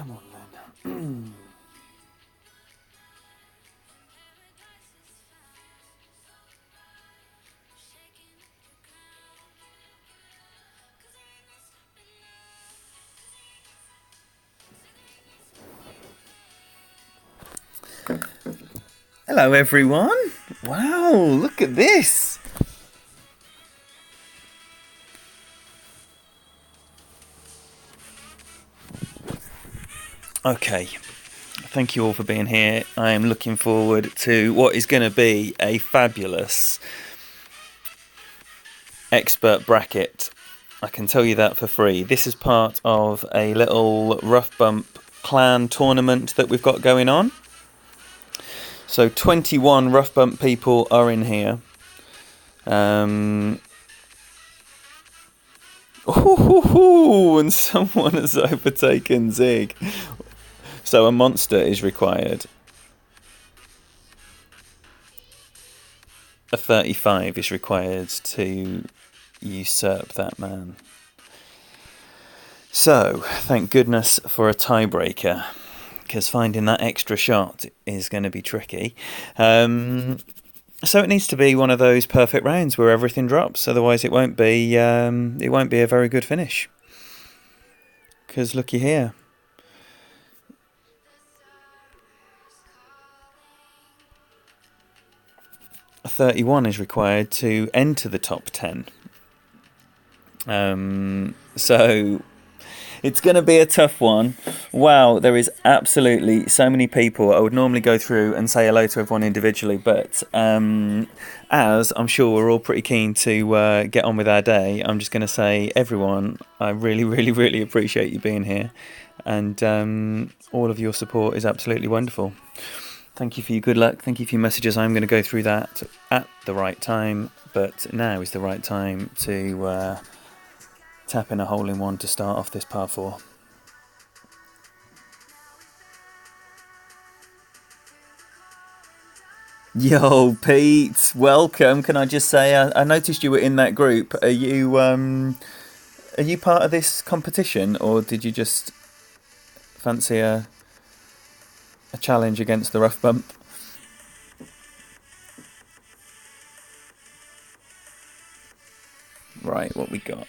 Come on then. Hello everyone. Wow, look at this. Okay, thank you all for being here. I am looking forward to what is going to be a fabulous expert bracket. I can tell you that for free. This is part of a little Rough Bump clan tournament that we've got going on. So 21 Rough Bump people are in here. And someone has overtaken Zig. So a monster is required. A 35 is required to usurp that man. So, thank goodness for a tiebreaker, because finding that extra shot is going to be tricky. So it needs to be one of those perfect rounds where everything drops. Otherwise, it won't be a very good finish. Because looky here. A 31 is required to enter the top 10. So it's going to be a tough one. Wow, there is absolutely so many people. I would normally go through and say hello to everyone individually, but as I'm sure we're all pretty keen to get on with our day, I'm just going to say, everyone, I really, really, really appreciate you being here. And all of your support is absolutely wonderful. Thank you for your good luck. Thank you for your messages. I'm going to go through that at the right time, but now is the right time to tap in a hole-in-one to start off this par 4. Yo, Pete, welcome. Can I just say, I noticed you were in that group. Are you part of this competition, or did you just fancy a challenge against the Rough Bump? Right, what we got?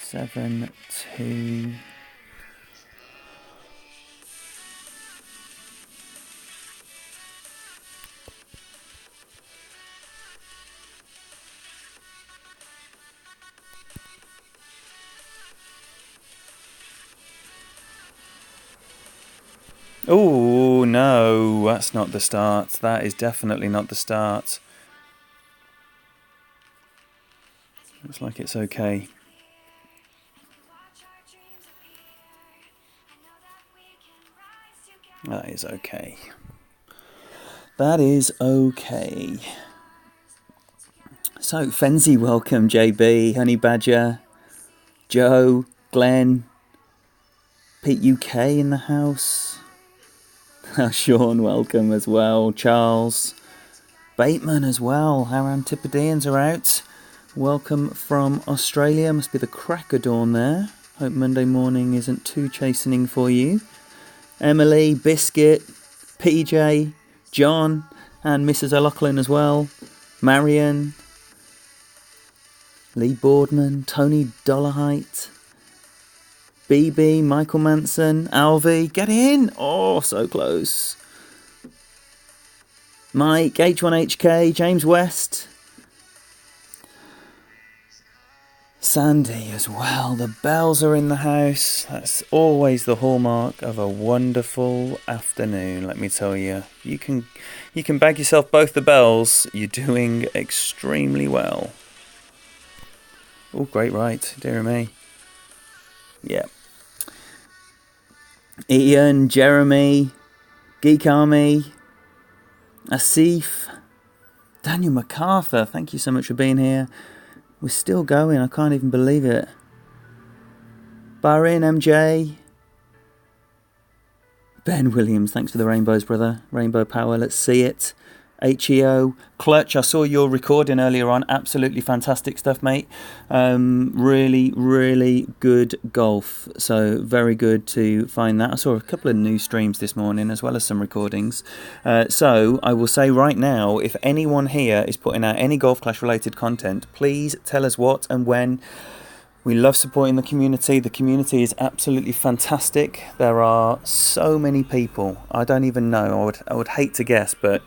7, 2. Oh, no, that's not the start. That is definitely not the start. Looks like it's okay. That is okay. That is okay. So, Fenzi, welcome. JB, Honey Badger, Joe, Glenn, Pete UK in the house. Sean, welcome as well. Charles, Bateman as well. Our Antipodeans are out. Welcome from Australia. Must be the crack of dawn there. Hope Monday morning isn't too chastening for you. Emily, Biscuit, PJ, John, and Mrs. O'Loughlin as well. Marion, Lee Boardman, Tony Dollarhite, BB, Michael Manson, Alvy, get in! Oh, so close. Mike, H1HK, James West, Sandy as well. The bells are in the house. That's always the hallmark of a wonderful afternoon, let me tell you. You can bag yourself both the bells. You're doing extremely well. Oh, great right, dear me. Yeah. Ian, Jeremy, Geek Army, Asif, Daniel MacArthur, thank you so much for being here. We're still going, I can't even believe it. Barin, MJ, Ben Williams, thanks for the rainbows, brother. Rainbow power, let's see it. HEO. Clutch, I saw your recording earlier on. Absolutely fantastic stuff, mate. Really, really good golf. So very good to find that. I saw a couple of new streams this morning as well as some recordings. So I will say right now, if anyone here is putting out any Golf Clash related content, please tell us what and when. We love supporting the community. The community is absolutely fantastic. There are so many people. I don't even know. I would hate to guess, but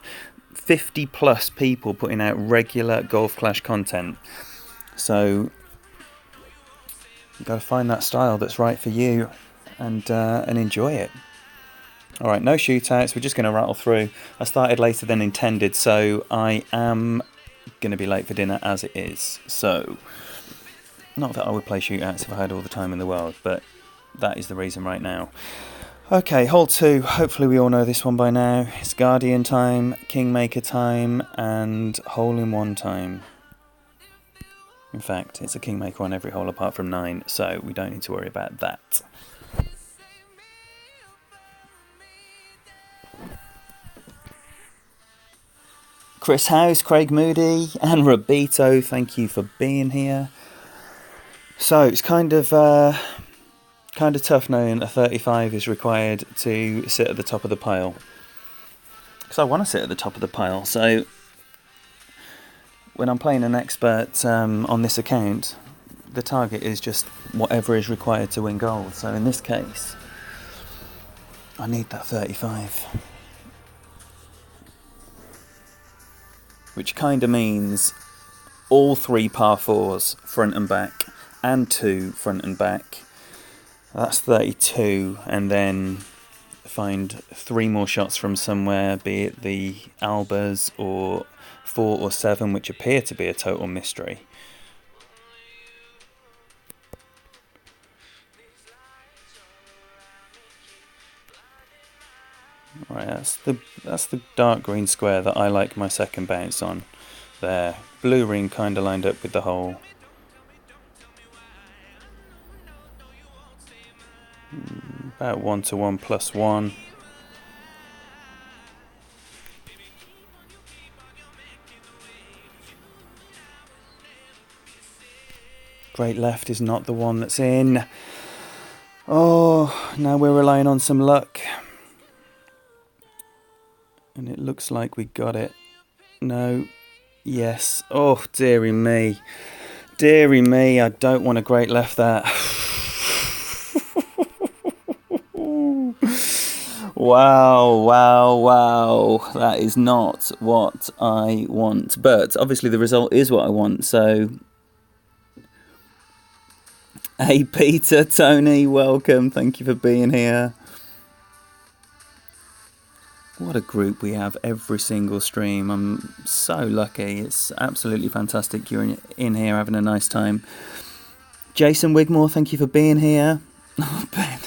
50 plus people putting out regular Golf Clash content. So you've got to find that style that's right for you and enjoy it. All right, no shootouts. We're just going to rattle through. I started later than intended, so I am going to be late for dinner as it is. So, not that I would play shootouts if I had all the time in the world, but that is the reason right now. Okay, hole 2. Hopefully we all know this one by now. It's Guardian time, Kingmaker time, and hole-in-one time. In fact, it's a Kingmaker on every hole apart from 9, so we don't need to worry about that. Chris House, Craig Moody, and Robito, thank you for being here. So it's kind of tough knowing a 35 is required to sit at the top of the pile. Because I want to sit at the top of the pile. So when I'm playing an expert on this account, the target is just whatever is required to win gold. So in this case, I need that 35. Which kind of means all 3 par 4s, front and back, and 2 front and back. That's 32, and then find 3 more shots from somewhere, be it the Albers or 4 or 7, which appear to be a total mystery. Right, that's the dark green square that I like my second bounce on. There, blue ring kind of lined up with the hole. About 1 to 1 plus 1. Great left is not the one that's in. Oh, now we're relying on some luck. And it looks like we got it. No. Yes. Oh, dearie me. Dearie me, I don't want a great left there. Wow. That is not what I want. But obviously the result is what I want, so... Hey Peter, Tony, welcome. Thank you for being here. What a group we have every single stream. I'm so lucky. It's absolutely fantastic you're in here having a nice time. Jason Wigmore, thank you for being here. Oh, Ben.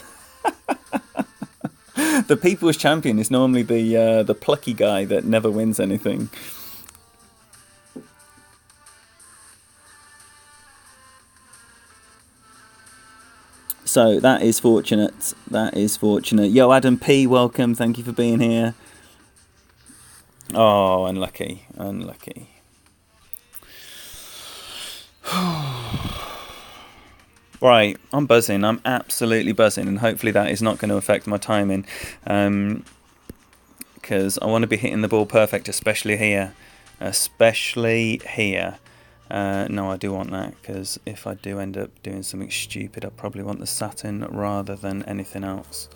The People's Champion is normally the plucky guy that never wins anything. So that is fortunate. That is fortunate. Yo, Adam P, welcome. Thank you for being here. Oh, unlucky. Unlucky. Right, I'm buzzing. I'm absolutely buzzing, and hopefully that is not going to affect my timing, because I want to be hitting the ball perfect, especially here. No, I do want that, because if I do end up doing something stupid, I probably want the Saturn rather than anything else.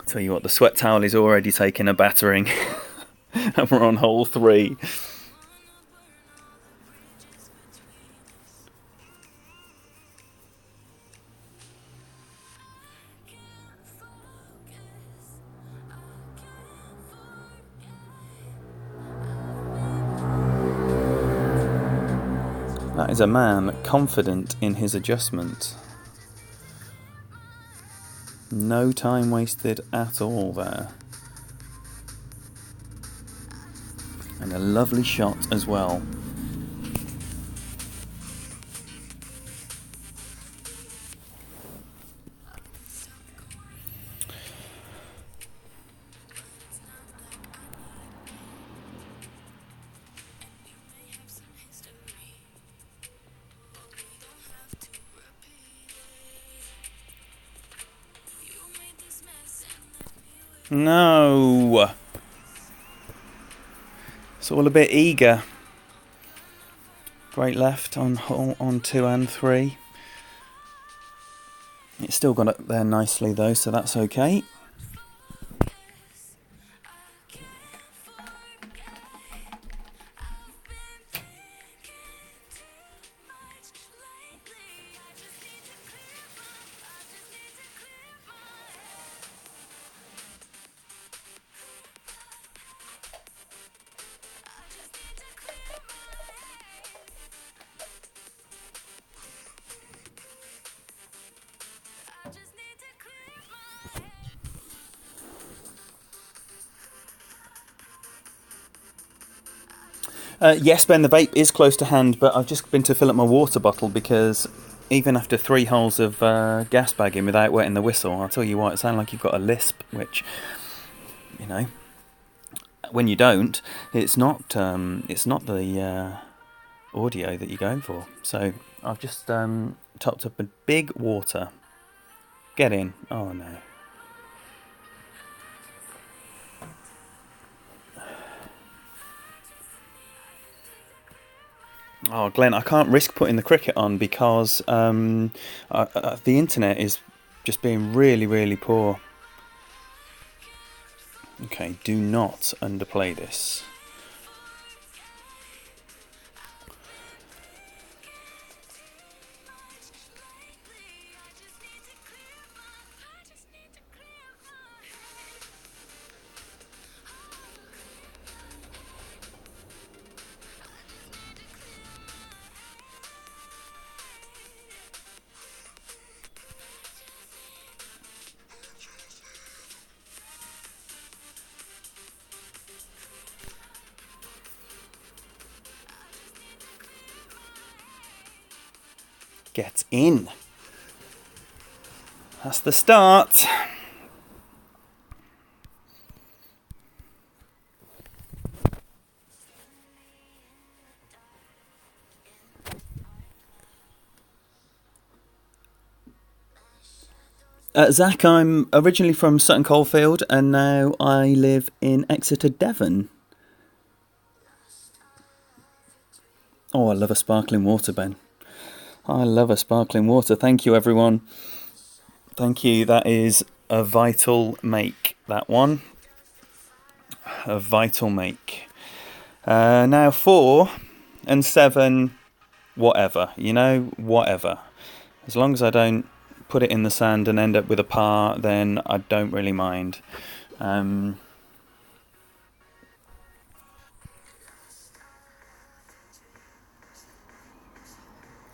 Tell you what, the sweat towel is already taking a battering. And we're on hole 3. That is a man confident in his adjustment. No time wasted at all there. And a lovely shot as well. No! It's all a bit eager. Great left on 2 and 3. It's still got up there nicely though, so that's okay. Yes, Ben, the vape is close to hand, but I've just been to fill up my water bottle because even after 3 holes of gas bagging without wetting the whistle, I'll tell you what, it sounds like you've got a lisp, which, you know, when you don't, it's not the audio that you're going for. So I've just topped up a big water. Get in. Oh no. Oh, Glenn, I can't risk putting the cricket on because the internet is just being really, really poor. Okay, do not underplay this. Get in. That's the start. Zach, I'm originally from Sutton Coldfield and now I live in Exeter, Devon. Oh, I love a sparkling water, Ben. I love a sparkling water. Thank you, everyone. Thank you. That is a vital make, that one. A vital make. Now 4 and 7, whatever. You know, whatever. As long as I don't put it in the sand and end up with a par, then I don't really mind.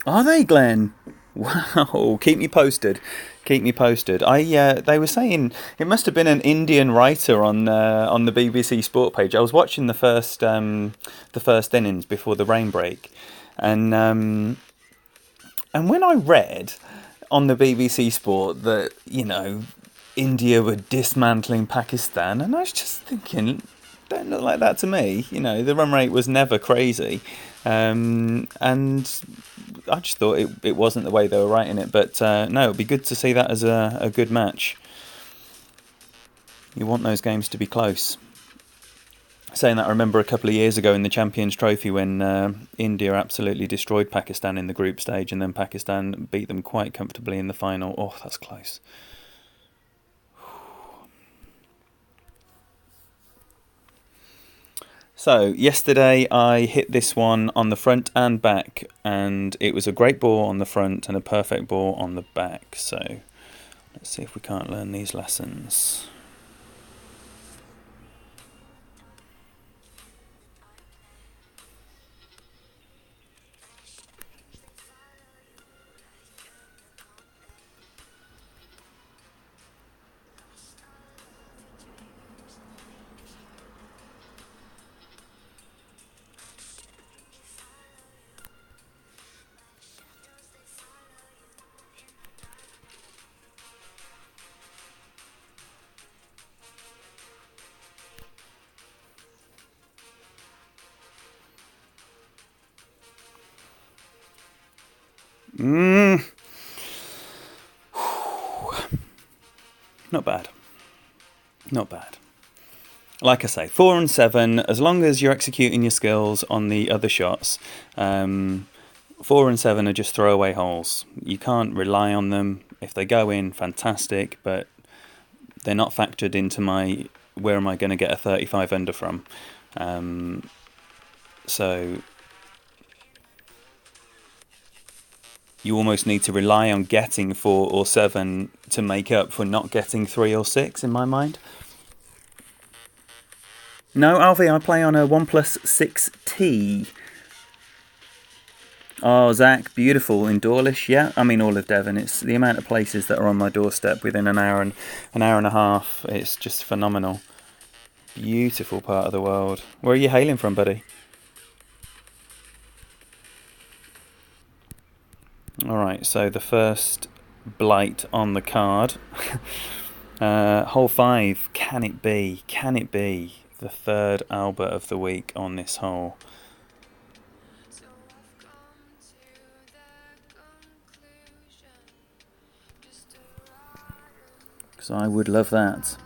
Are they, Glenn? Wow, keep me posted. Keep me posted. They were saying it must have been an Indian writer on the BBC Sport page. I was watching the first innings before the rain break, and when I read on the BBC Sport that, you know, India were dismantling Pakistan, and I was just thinking, don't look like that to me. You know, the run rate was never crazy, and I just thought it wasn't the way they were writing it. But no, it'd be good to see that as a good match. You want those games to be close. Saying that, I remember a couple of years ago in the Champions Trophy when India absolutely destroyed Pakistan in the group stage, and then Pakistan beat them quite comfortably in the final. Oh, that's close. So, yesterday I hit this one on the front and back, and it was a great ball on the front and a perfect ball on the back. So, let's see if we can't learn these lessons. Not bad. Not bad. Like I say, 4 and 7, as long as you're executing your skills on the other shots, 4 and 7 are just throwaway holes. You can't rely on them. If they go in, fantastic, but they're not factored into my where am I going to get a 35 under from. So you almost need to rely on getting 4 or 7 to make up for not getting 3 or 6, in my mind. No, Alfie, I play on a OnePlus 6T. Oh, Zach, beautiful in Dawlish, yeah. I mean, all of Devon. It's the amount of places that are on my doorstep within an hour and a half. It's just phenomenal. Beautiful part of the world. Where are you hailing from, buddy? All right, so the first blight on the card. Hole 5. Can it be? Can it be the third Albert of the week on this hole? Because I would love that.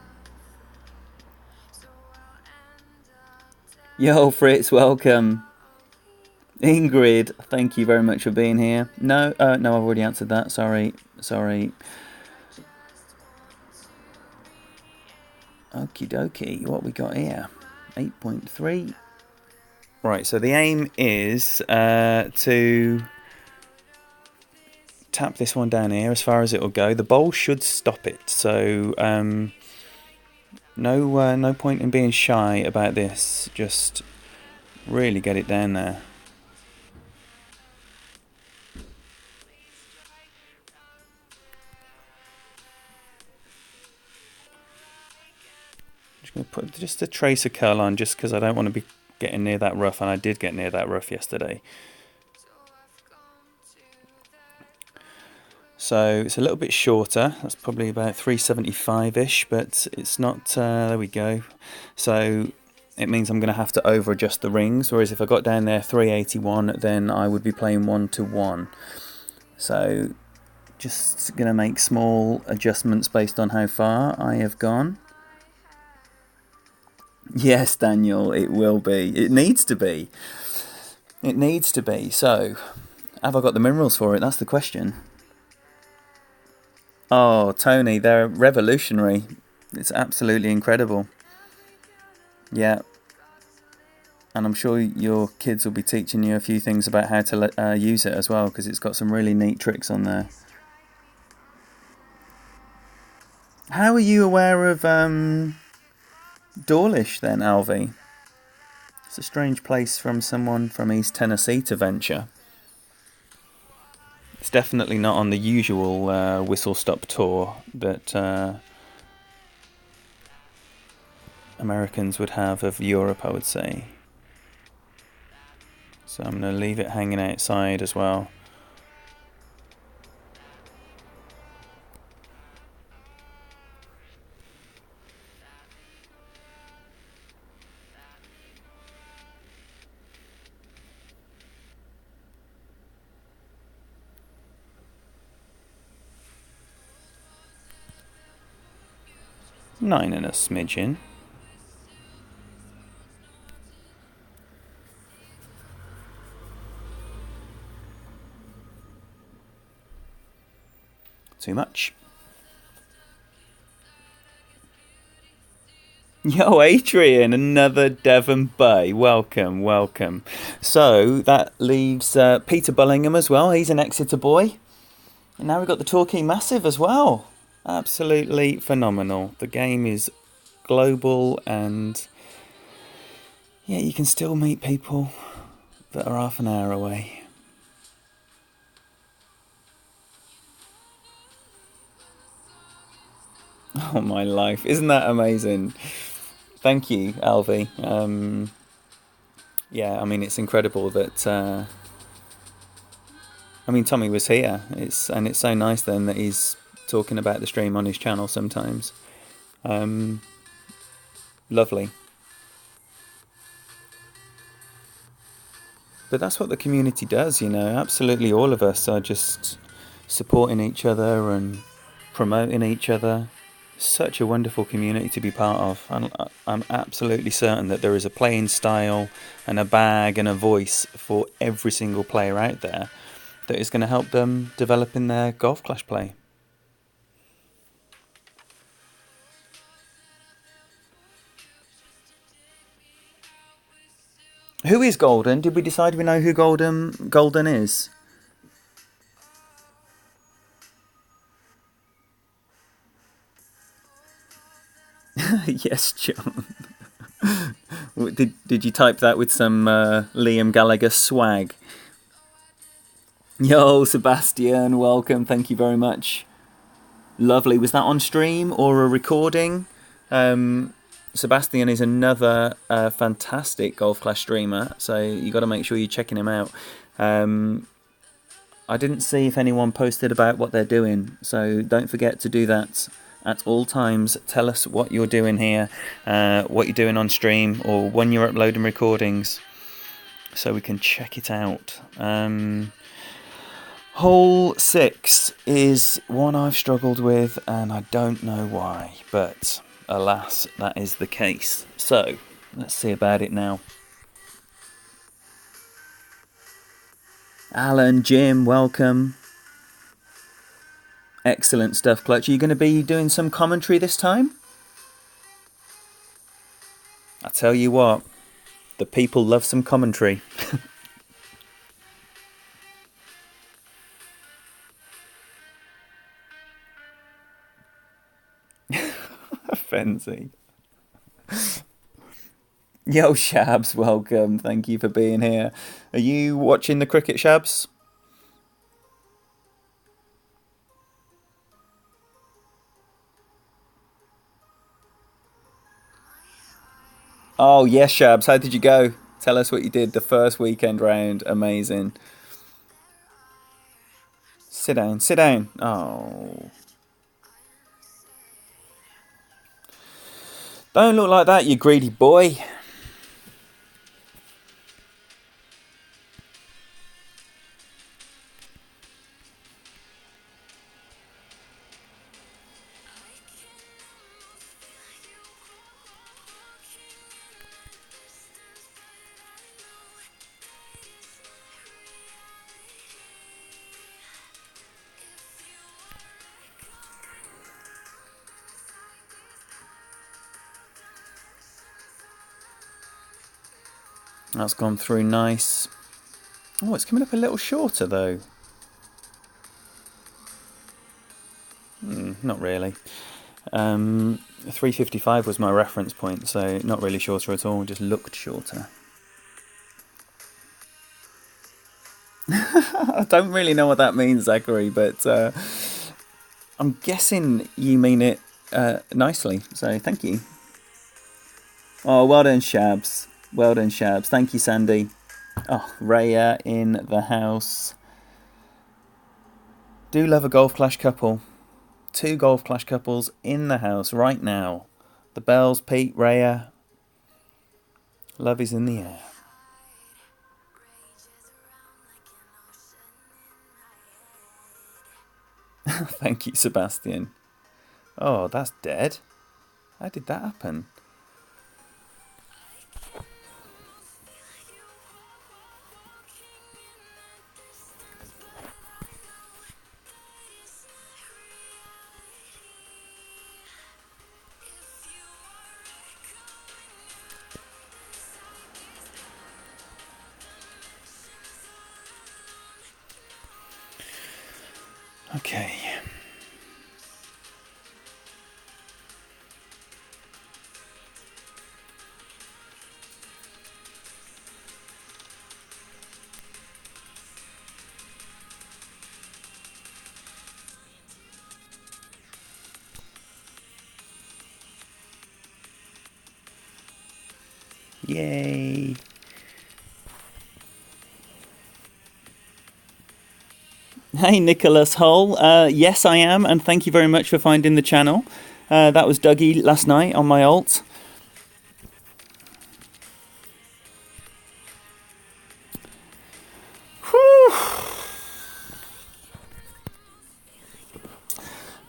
Yo, Fritz, welcome. Ingrid, thank you very much for being here. No, I've already answered that. Sorry. Okie dokie, what we got here? 8.3. Right, so the aim is to tap this one down here as far as it will go. The bowl should stop it, so no point in being shy about this. Just really get it down there. Just going to put just a trace of curl on, just because I don't want to be getting near that rough, and I did get near that rough yesterday. So it's a little bit shorter. That's probably about 375-ish, but it's not. There we go. So it means I'm going to have to over adjust the rings, whereas if I got down there 381, then I would be playing 1-1. So just going to make small adjustments based on how far I have gone. Yes, Daniel, it will be. It needs to be. It needs to be. So have I got the minerals for it? That's the question. Oh, Tony, they're revolutionary. It's absolutely incredible. Yeah. And I'm sure your kids will be teaching you a few things about how to use it as well, because it's got some really neat tricks on there. How are you aware of Dawlish then, Alvy? It's a strange place from someone from East Tennessee to venture. It's definitely not on the usual whistle-stop tour that Americans would have of Europe, I would say. So I'm going to leave it hanging outside as well. Nine and a smidgen. Too much. Yo, Adrian, another Devon Bay. Welcome, welcome. So that leaves Peter Bullingham as well. He's an Exeter boy. And now we've got the Torquay Massive as well. Absolutely phenomenal. The game is global, and yeah, you can still meet people that are half an hour away. Oh, my life. Isn't that amazing? Thank you, Alvy. Yeah, I mean, it's incredible that... I mean, Tommy was here. It's so nice then that he's talking about the stream on his channel sometimes. Lovely. But that's what the community does, you know. Absolutely all of us are just supporting each other and promoting each other. Such a wonderful community to be part of. I'm absolutely certain that there is a playing style and a bag and a voice for every single player out there that is going to help them develop in their Golf Clash play. Who is Golden? Did we decide we know who Golden is? Yes, John. Did you type that with some Liam Gallagher swag? Yo, Sebastian, welcome. Thank you very much. Lovely. Was that on stream or a recording? Sebastian is another fantastic Golf Clash streamer, so you got to make sure you're checking him out. I didn't see if anyone posted about what they're doing, so don't forget to do that at all times. Tell us what you're doing here, what you're doing on stream, or when you're uploading recordings, so we can check it out. Hole 6 is one I've struggled with, and I don't know why, but alas, that is the case. So, let's see about it now. Alan, Jim, welcome. Excellent stuff, Clutch. Are you going to be doing some commentary this time? I tell you what, the people love some commentary. Fancy. Yo, Shabs, welcome. Thank you for being here. Are you watching the cricket, Shabs? Oh, yes, Shabs. How did you go? Tell us what you did the first weekend round. Amazing. Sit down, sit down. Oh. Don't look like that, you greedy boy. That's gone through nice. Oh, it's coming up a little shorter though. Not really. 355 was my reference point, so not really shorter at all, just looked shorter. I don't really know what that means, Zachary, but I'm guessing you mean it nicely, so thank you. Oh, well done, Shabs. Well done, Shabs. Thank you, Sandy. Oh, Raya in the house. Do love a Golf Clash couple. 2 Golf Clash couples in the house right now. The Bells, Pete, Raya. Love is in the air. Thank you, Sebastian. Oh, that's dead. How did that happen? Okay. Yay. Hey, Nicholas Hull. Yes, I am, and thank you very much for finding the channel. That was Dougie last night on my alt.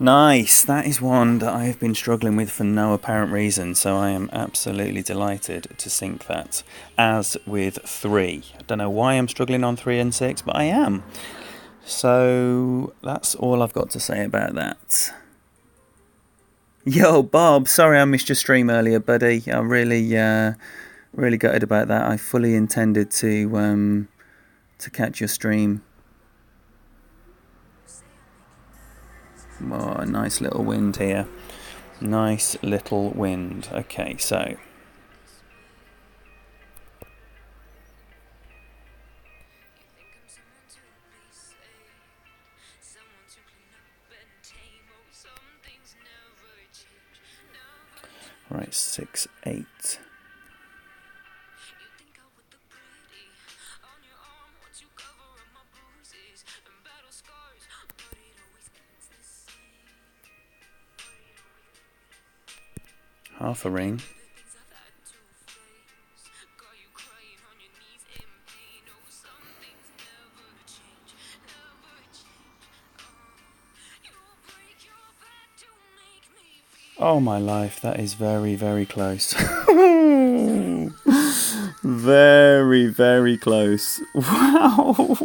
Nice. That is one that I have been struggling with for no apparent reason, so I am absolutely delighted to sync that. As with 3. I don't know why I'm struggling on 3 and 6, but I am. So that's all I've got to say about that. Yo, Bob, sorry I missed your stream earlier, buddy. I'm really gutted about that. I fully intended to catch your stream. Oh, a nice little wind here. Nice little wind. Okay, so. Right, 6, 8. Half a ring. Oh my life, that is very, very close. Very, very close. Wow.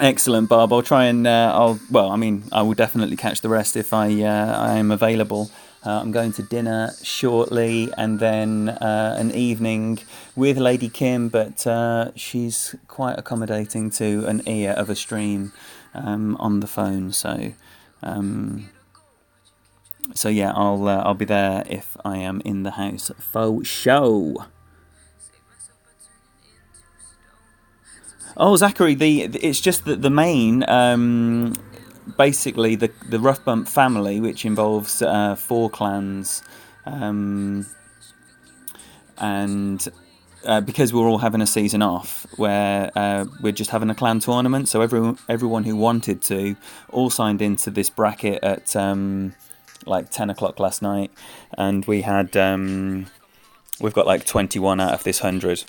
Excellent, Barb. I'll try and I will definitely catch the rest if I am available. I'm going to dinner shortly, and then an evening with Lady Kim, but she's quite accommodating to an ear of a stream on the phone. So yeah, I'll be there if I am in the house for show. Oh, Zachary, it's just that the main, basically the Rough Bump family, which involves 4 clans, and because we're all having a season off, where we're just having a clan tournament, so everyone who wanted to all signed into this bracket at like 10 o'clock last night, and we've got like 21 out of this 100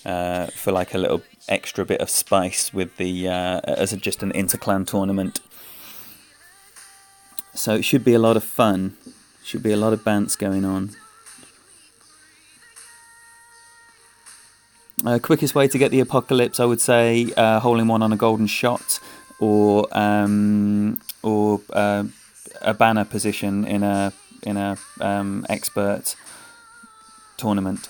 for like a little extra bit of spice with the as just an inter-clan tournament. So it should be a lot of fun. Should be a lot of bants going on. Quickest way to get the apocalypse, I would say, hole in one on a golden shot, or a banner position in a expert tournament.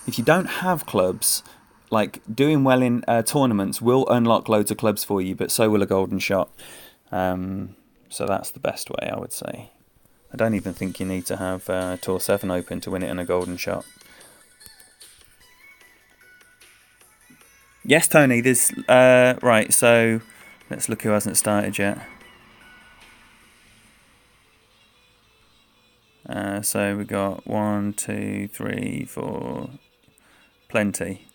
If you don't have clubs, like doing well in tournaments will unlock loads of clubs for you, but so will a golden shot. So that's the best way, I would say. I don't even think you need to have Tour 7 open to win it in a golden shot. Yes, Tony, there's... right, so let's look who hasn't started yet. So we got 1, 2, 3, 4... Plenty.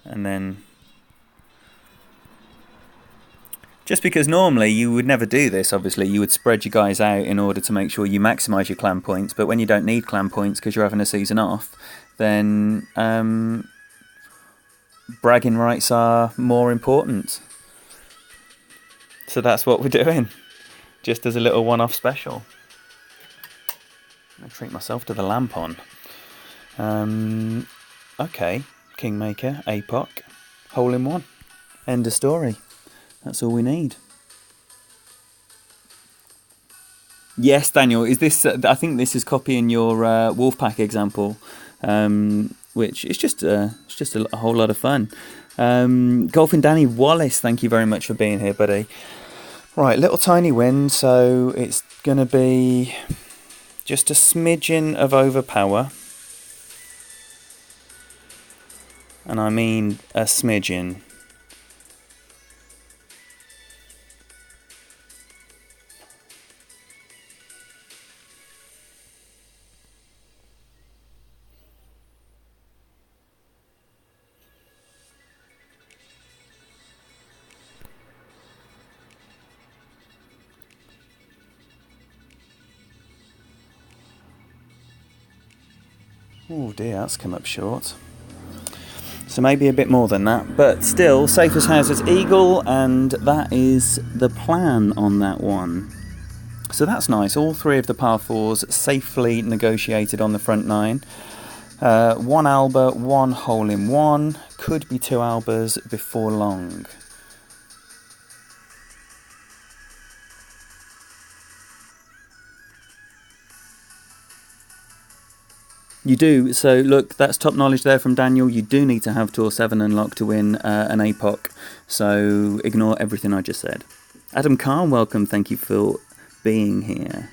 And then... Just because normally you would never do this, obviously. You would spread your guys out in order to make sure you maximise your clan points. But when you don't need clan points because you're having a season off, then bragging rights are more important. So that's what we're doing. Just as a little one-off special. I treat myself to the lamp on. Okay, Kingmaker, APOC, hole in one. End of story. That's all we need. Yes, Daniel. Is this? I think this is copying your Wolfpack example, which is just a whole lot of fun. Golfing Danny Wallace, thank you very much for being here, buddy. Right, little tiny wind, so it's gonna be just a smidgen of overpower, and I mean a smidgen. Oh dear, that's come up short. So maybe a bit more than that, but still, safe as houses eagle, and that is the plan on that one. So that's nice. All three of the par fours safely negotiated on the front nine. One alba, one hole in one. Could be two albas before long. You do. So look, that's top knowledge there from Daniel. You do need to have Tour 7 unlocked to win an APOC. So ignore everything I just said. Adam Khan, welcome. Thank you for being here.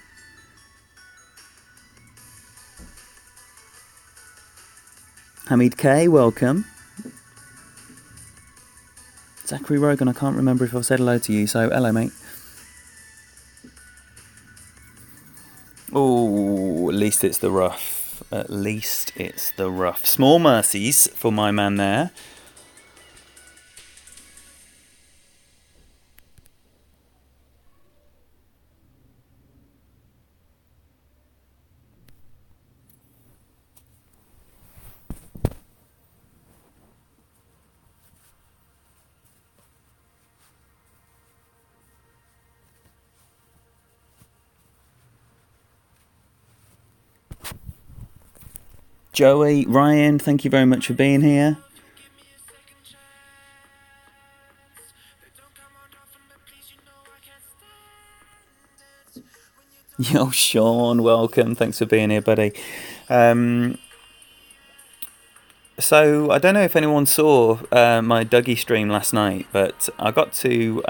Hamid K, welcome. Zachary Rogan, I can't remember if I've said hello to you, so hello, mate. Oh, at least it's the rough. At least it's the rough. Small mercies for my man there. Joey, Ryan, thank you very much for being here. Yo, Sean, welcome. Thanks for being here, buddy. So, I don't know if anyone saw my Dougie stream last night, but I got to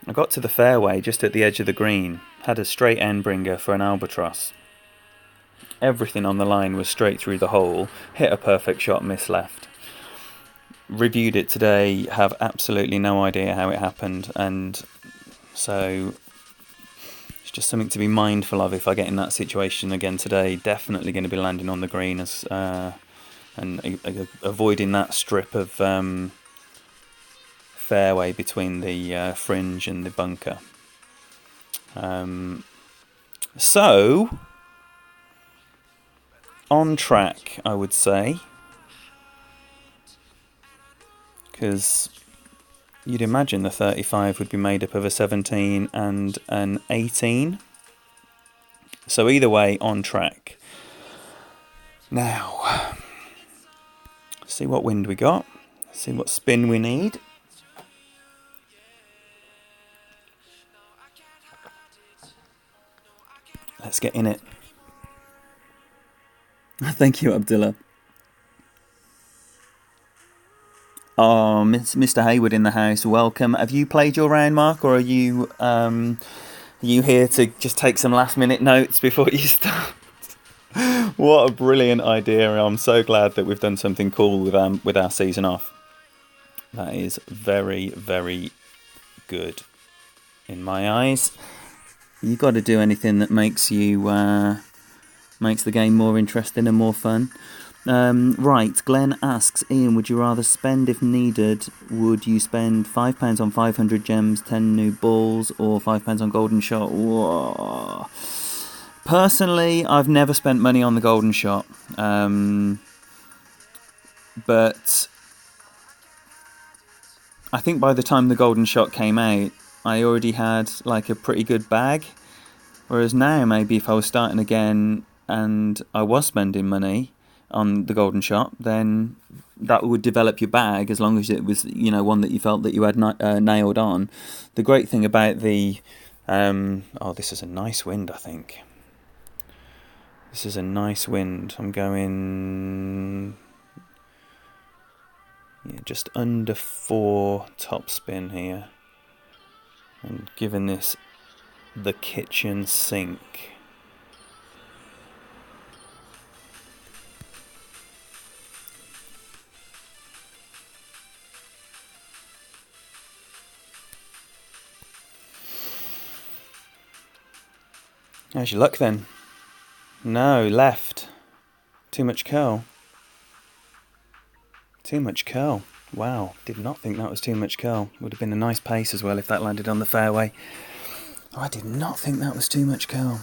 the fairway just at the edge of the green. Had a straight end bringer for an albatross. Everything on the line was straight through the hole. Hit a perfect shot, miss left. Reviewed it today, have absolutely no idea how it happened, and so it's just something to be mindful of if I get in that situation again today. Definitely going to be landing on the green and avoiding that strip of fairway between the fringe and the bunker. So on track, I would say, because you'd imagine the 35 would be made up of a 17 and an 18. So either way, on track. Now, see what wind we got. See what spin we need. Let's get in it. Thank you, Abdullah. Oh, Mr. Hayward in the house, welcome. Have you played your round, Mark, or are you here to just take some last-minute notes before you start? What a brilliant idea. I'm so glad that we've done something cool with our season off. That is very, very good in my eyes. You've got to do anything that makes the game more interesting and more fun. Right, Glenn asks, Ian, would you rather spend if needed? Would you spend £5 on 500 gems, 10 new balls, or £5 on golden shot? Whoa. Personally, I've never spent money on the golden shot. But I think by the time the golden shot came out, I already had like a pretty good bag. Whereas now, maybe if I was starting again and I was spending money on the golden shot, then that would develop your bag as long as it was, one that you felt that you had nailed on. The great thing about the this is a nice wind, I think. This is a nice wind. I'm going just under 4 topspin here, and giving this the kitchen sink. How's your luck then? No, left. Too much curl. Too much curl. Wow, did not think that was too much curl. Would have been a nice pace as well if that landed on the fairway. Oh, I did not think that was too much curl.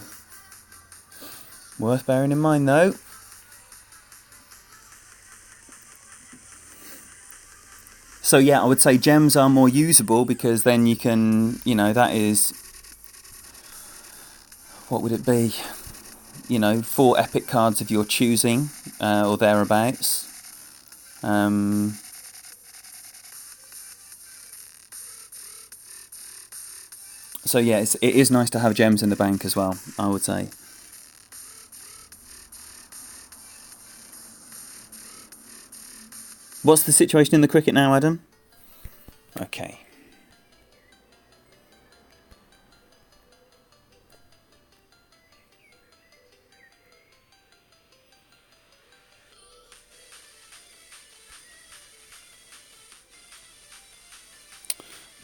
Worth bearing in mind though. So yeah, I would say gems are more usable because then you can, that is, what would it be? 4 epic cards of your choosing, or thereabouts. So yeah, it is nice to have gems in the bank as well, I would say. What's the situation in the cricket now, Adam? Okay.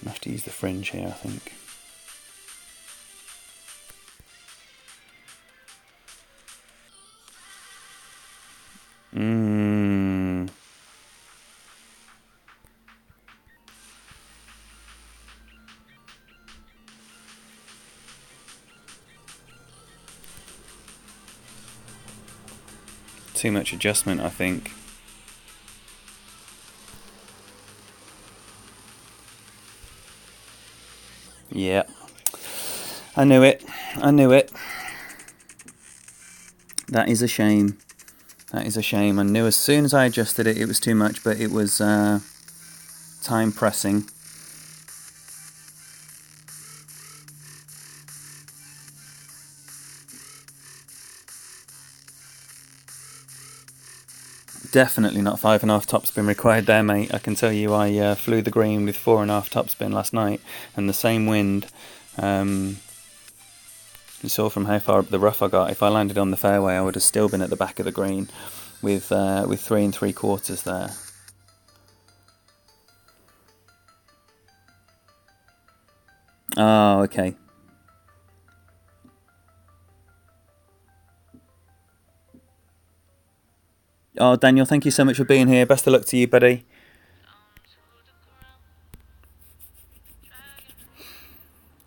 I have to use the fringe here, I think. Too much adjustment, I think. Yeah. I knew it. That is a shame. I knew as soon as I adjusted it, it was too much, but it was time pressing. Definitely not 5.5 topspin required there, mate. I can tell you I flew the green with 4.5 topspin last night, and the same wind. You saw from how far up the rough I got. If I landed on the fairway, I would have still been at the back of the green with 3 3/4 there. Oh, okay. Oh, Daniel, thank you so much for being here. Best of luck to you, buddy.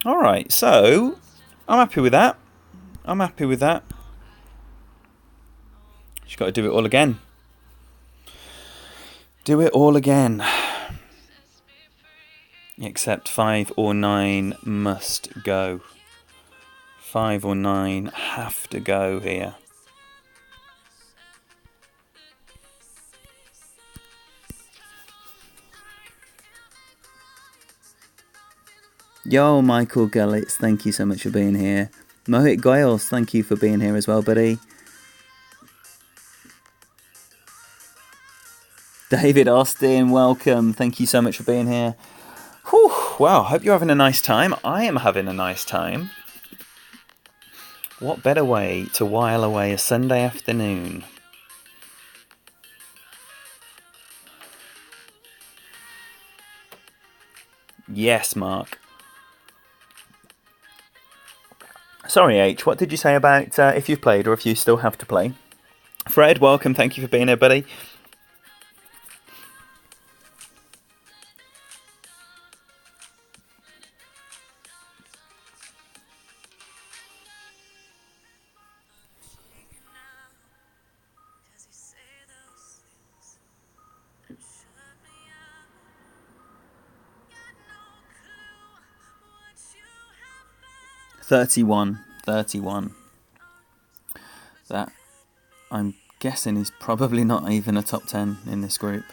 Alright, so I'm happy with that. Just got to do it all again. Except 5 or 9 must go. 5 or 9 have to go here. Yo, Michael Gullitz, thank you so much for being here. Mohit Goyals, thank you for being here as well, buddy. David Austin, welcome. Thank you so much for being here. Whew, wow, hope you're having a nice time. I am having a nice time. What better way to while away a Sunday afternoon? Yes, Mark. Sorry, H, what did you say about if you've played or if you still have to play? Fred, welcome. Thank you for being here, buddy. Thirty-one. That, I'm guessing, is probably not even a top 10 in this group.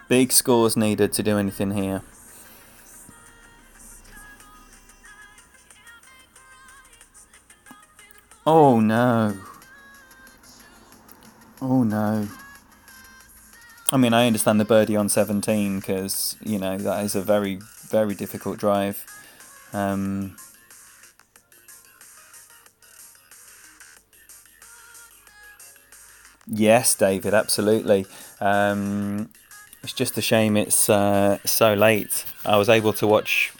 Big scores needed to do anything here. Oh no. I mean, I understand the birdie on 17 because, that is a very, very difficult drive. Yes, David, absolutely. It's just a shame it's so late. I was able to watch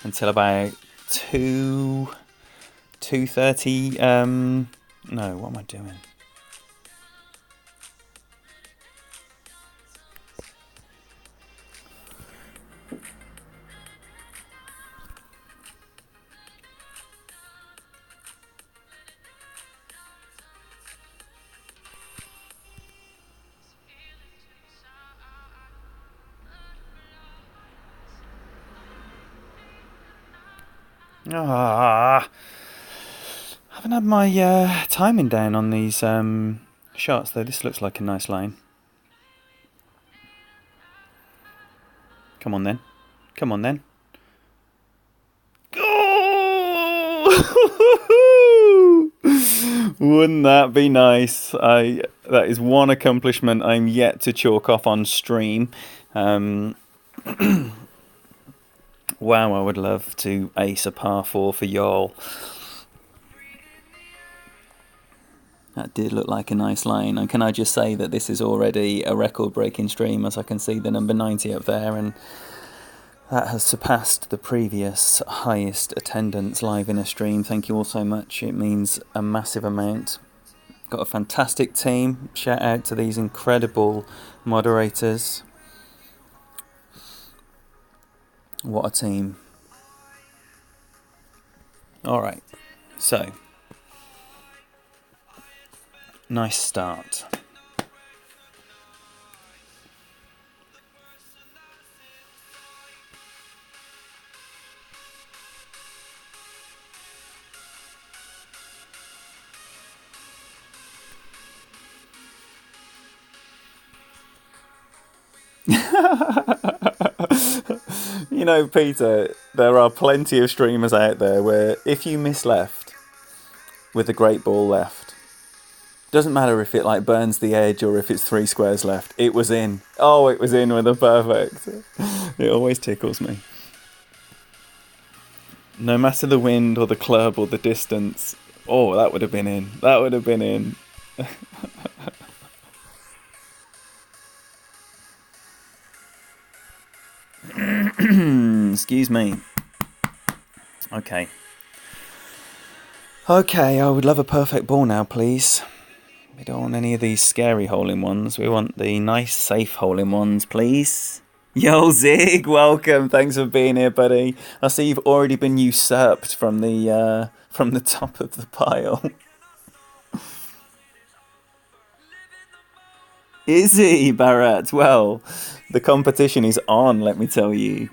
until about 2:30. No, what am I doing? Ah, I haven't had my timing down on these shots, though. This looks like a nice line. Come on then. Come on then. Oh! Wouldn't that be nice? That is one accomplishment I'm yet to chalk off on stream. Wow, I would love to ace a par 4 for y'all. That did look like a nice line. And can I just say that this is already a record-breaking stream, as I can see the number 90 up there, and that has surpassed the previous highest attendance live in a stream. Thank you all so much. It means a massive amount. Got a fantastic team. Shout out to these incredible moderators. What a team. Alright, so nice start. You know, Peter, there are plenty of streamers out there where if you miss left with a great ball left, doesn't matter if it like burns the edge or if it's 3 squares left, it was in. Oh, it was in with a perfect. It always tickles me. No matter the wind or the club or the distance. Oh, that would have been in. That would have been in. Excuse me. Okay. Okay, I would love a perfect ball now, please. We don't want any of these scary hole-in-ones. We want the nice, safe hole-in-ones, please. Yo, Zig, welcome. Thanks for being here, buddy. I see you've already been usurped from the top of the pile. Is he, Barrett? Well, the competition is on, let me tell you.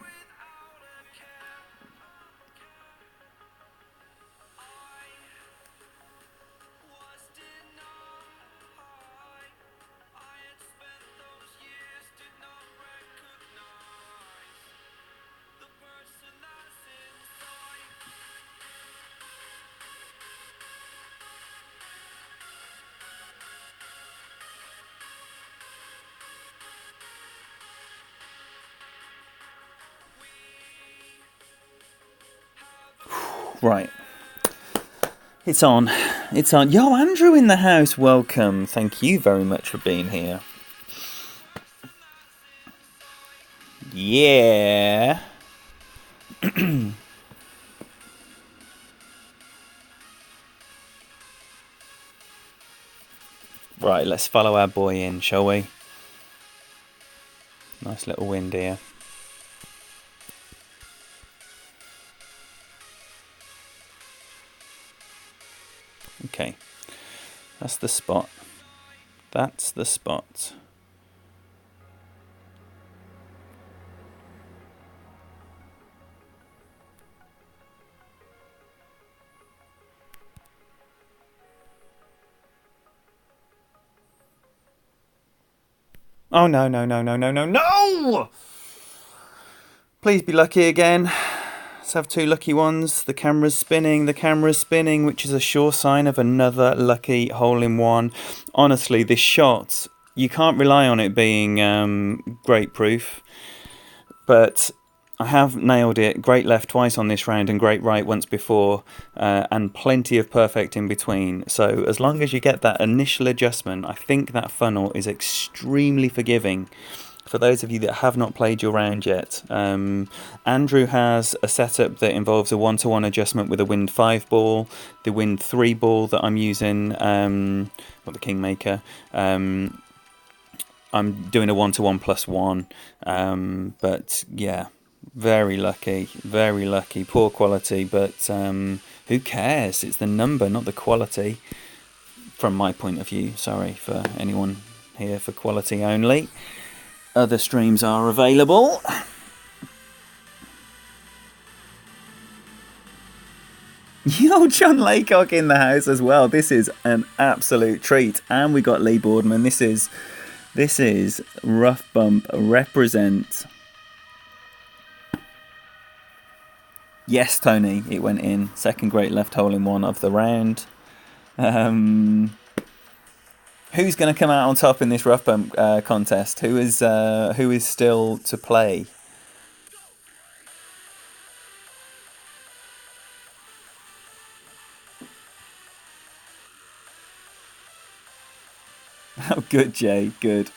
Right. It's on. It's on. Yo, Andrew in the house. Welcome. Thank you very much for being here. Yeah. Right, let's follow our boy in, shall we? Nice little wind here. Okay, that's the spot. That's the spot. Oh, no, no, no, no, no, no, no! Please be lucky again. Let's have 2 lucky ones. The camera's spinning, which is a sure sign of another lucky hole-in-one. Honestly, this shot, you can't rely on it being great proof, but I have nailed it. Great left twice on this round and great right once before, and plenty of perfect in between. So as long as you get that initial adjustment, I think that funnel is extremely forgiving. For those of you that have not played your round yet, Andrew has a setup that involves a 1-to-1 adjustment with a wind 5 ball, the wind 3 ball that I'm using, not the Kingmaker. I'm doing a 1-to-1 plus 1, but yeah, very lucky, poor quality, but who cares? It's the number, not the quality, from my point of view. Sorry for anyone here for quality only. Other streams are available. Yo, John Laycock in the house as well. This is an absolute treat. And we got Lee Boardman. This is Rough Bump represent. Yes, Tony, it went in. Second great left hole in one of the round. Who's going to come out on top in this Rough Bump contest? Who is still to play? Oh, good, Jay. Good.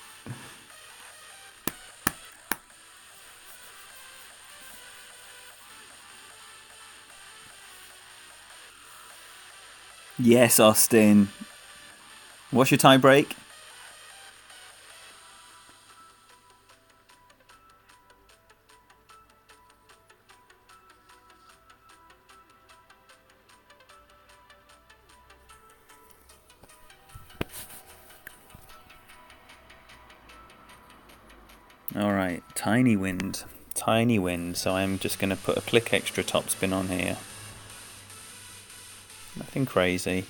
Yes, Austin. What's your tie break? All right, tiny wind. So I'm just going to put a click extra topspin on here. Nothing crazy.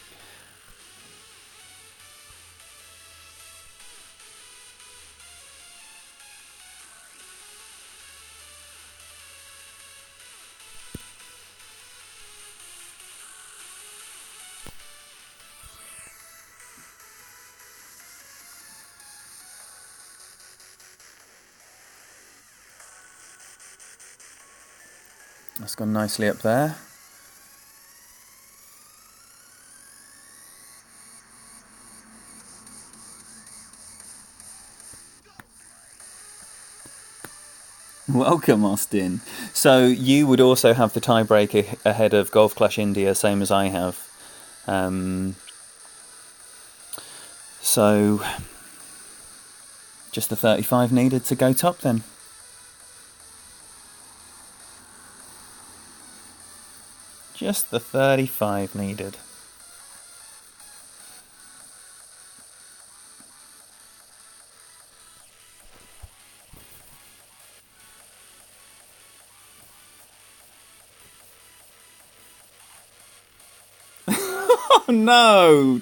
That's gone nicely up there. Welcome, Austin. So you would also have the tiebreak ahead of Golf Clash India, same as I have. So just the 35 needed to go top then. Just the 35 needed. Oh no!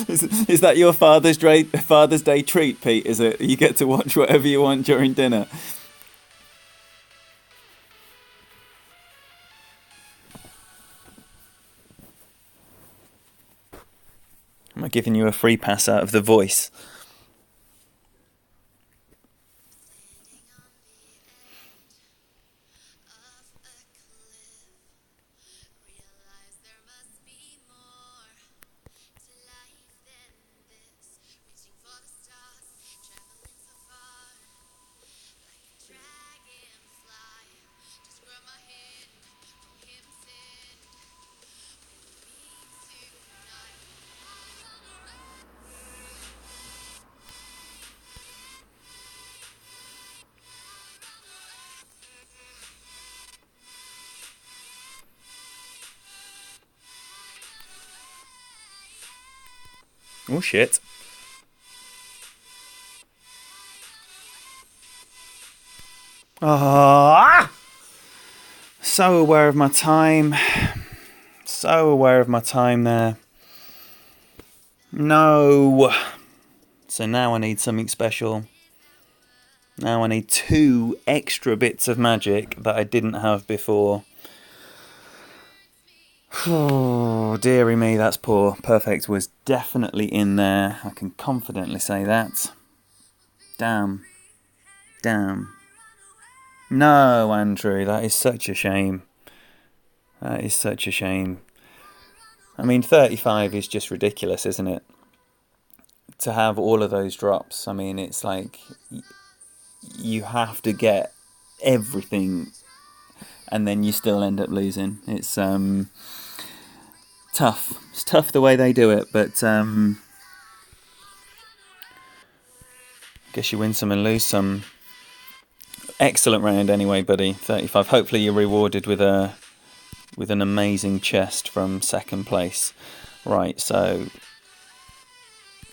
Is that your Father's Day treat, Pete? Is it? You get to watch whatever you want during dinner. Am I giving you a free pass out of The Voice? Oh shit. Ah! So aware of my time. So aware of my time there. No. So now I need something special. Now I need 2 extra bits of magic that I didn't have before. Oh, dearie me, that's poor. Perfect was definitely in there. I can confidently say that. Damn. No, Andrew, that is such a shame. That is such a shame. I mean, 35 is just ridiculous, isn't it? To have all of those drops. I mean, it's like you have to get everything and then you still end up losing. It's tough. It's tough the way they do it, but guess you win some and lose some. Excellent round anyway, buddy. 35. Hopefully you're rewarded with an amazing chest from second place. Right, so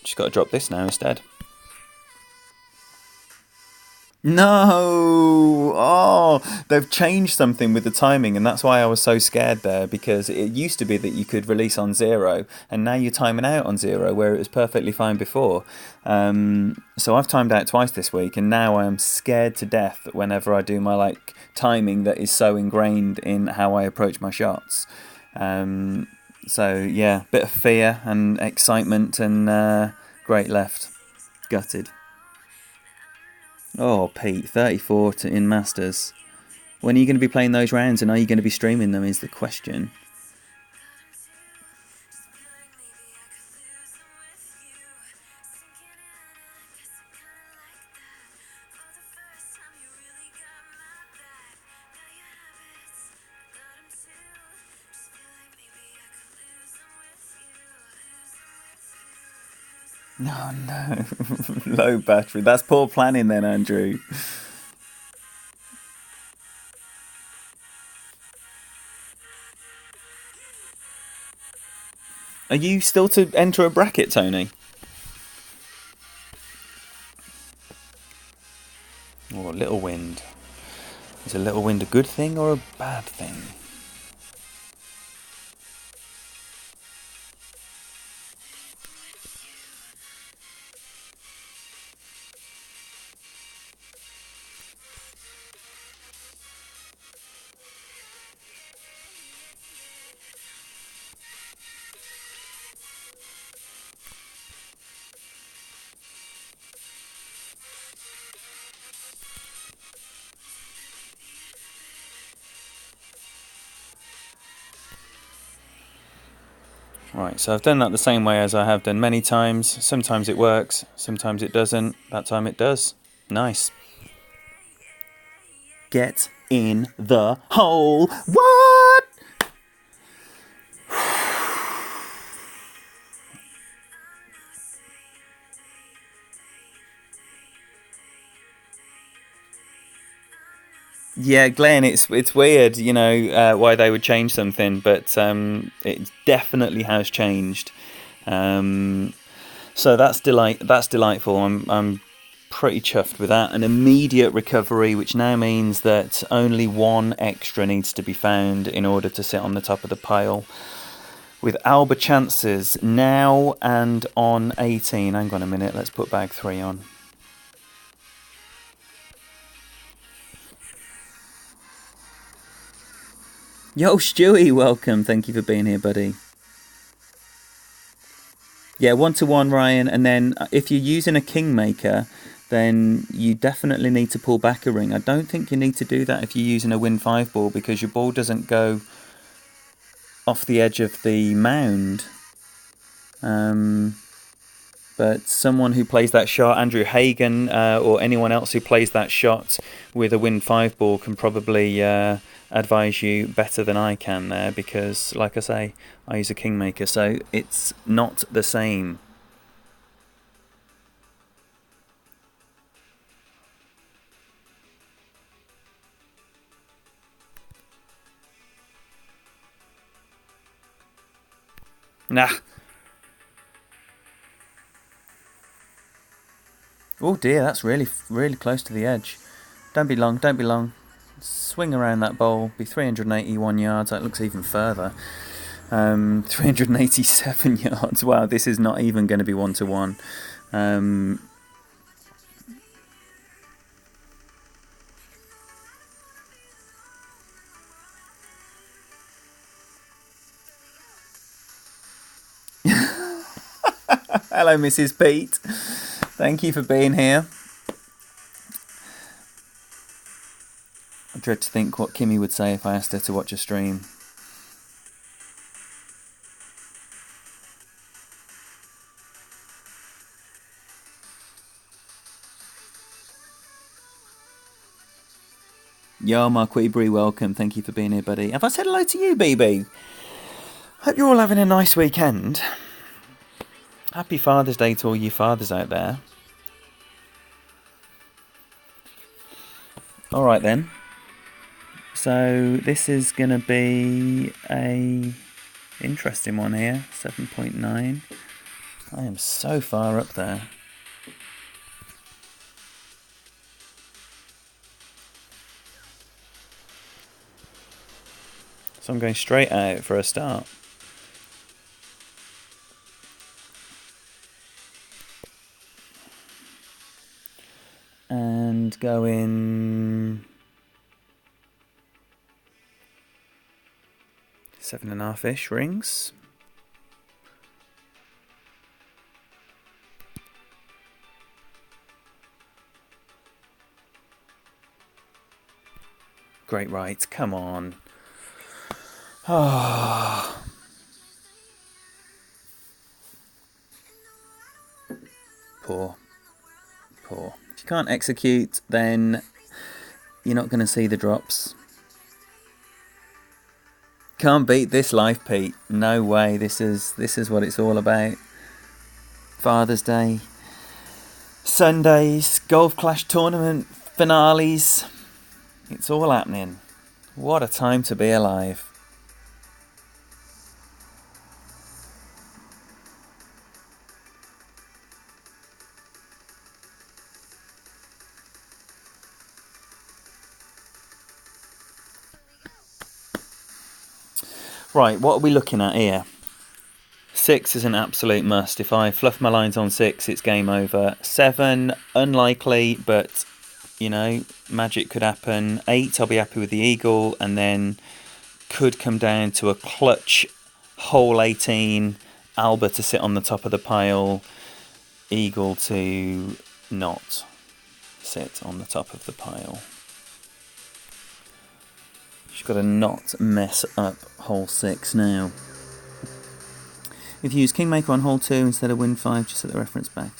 just got to drop this now instead. No! Oh, they've changed something with the timing, and that's why I was so scared there, because it used to be that you could release on 0, and now you're timing out on 0, where it was perfectly fine before. So I've timed out twice this week, and now I am scared to death whenever I do my timing that is so ingrained in how I approach my shots. So yeah, bit of fear and excitement, and great left. Gutted. Oh, Pete, 34 in Masters. When are you going to be playing those rounds, and are you going to be streaming them is the question. No, no. Low battery. That's poor planning then, Andrew. Are you still to enter a bracket, Tony? Oh, a little wind. Is a little wind a good thing or a bad thing? Right, so I've done that the same way as I have done many times. Sometimes it works, sometimes it doesn't. That time it does. Nice. Get in the hole. What? Yeah, Glenn, it's weird, why they would change something, but it definitely has changed. So that's delightful. I'm pretty chuffed with that. An immediate recovery, which now means that only one extra needs to be found in order to sit on the top of the pile. With Alba chances now and on 18. Hang on a minute, let's put bag 3 on. Yo, Stewie, welcome. Thank you for being here, buddy. Yeah, 1-1, Ryan. And then if you're using a Kingmaker, then you definitely need to pull back a ring. I don't think you need to do that if you're using a Win 5 ball, because your ball doesn't go off the edge of the mound. But someone who plays that shot, Andrew Hagan, or anyone else who plays that shot with a Win 5 ball can probably advise you better than I can there, because, like I say, I use a Kingmaker, so it's not the same. Nah. Oh dear, that's really, really close to the edge. Don't be long, don't be long. Swing around that bowl, be 381 yards, that looks even further. 387 yards, wow, this is not even going to be 1-1. Hello, Mrs. Pete. Thank you for being here. I dread to think what Kimmy would say if I asked her to watch a stream. Yo, Mark Weebury, welcome. Thank you for being here, buddy. Have I said hello to you, BB? Hope you're all having a nice weekend. Happy Father's Day to all you fathers out there. Alright then. So this is going to be a interesting one here. 7.9. I am so far up there. So I'm going straight out for a start. And going 7.5-ish rings. Great rights, come on. Oh. Poor. If you can't execute, then you're not going to see the drops. Can't beat this life, Pete. No way. This is what it's all about. Father's Day, Sundays, Golf Clash tournament finales. It's all happening. What a time to be alive. Right, what are we looking at here? 6 is an absolute must. If I fluff my lines on 6, it's game over. 7, unlikely, but, you know, magic could happen. 8, I'll be happy with the eagle, and then could come down to a clutch hole 18, Alba to sit on the top of the pile, eagle to not sit on the top of the pile. She's got to not mess up hole 6 now. If you use Kingmaker on hole 2 instead of Win 5, just set the reference back.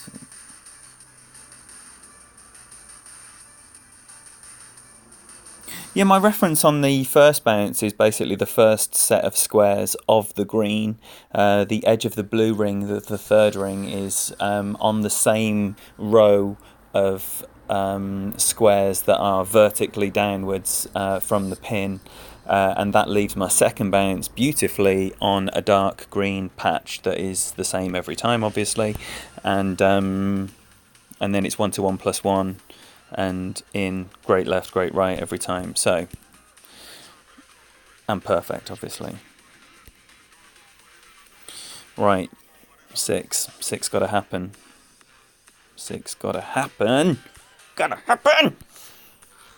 Yeah, my reference on the first bounce is basically the first set of squares of the green. The edge of the blue ring, the third ring, is on the same row of squares that are vertically downwards from the pin. And that leaves my second bounce beautifully on a dark green patch that is the same every time, obviously, and then it's 1 to 1 plus 1, and in great left, great right every time. So, and perfect, obviously. Right, 6 got to happen. 6 got to happen. Gotta happen.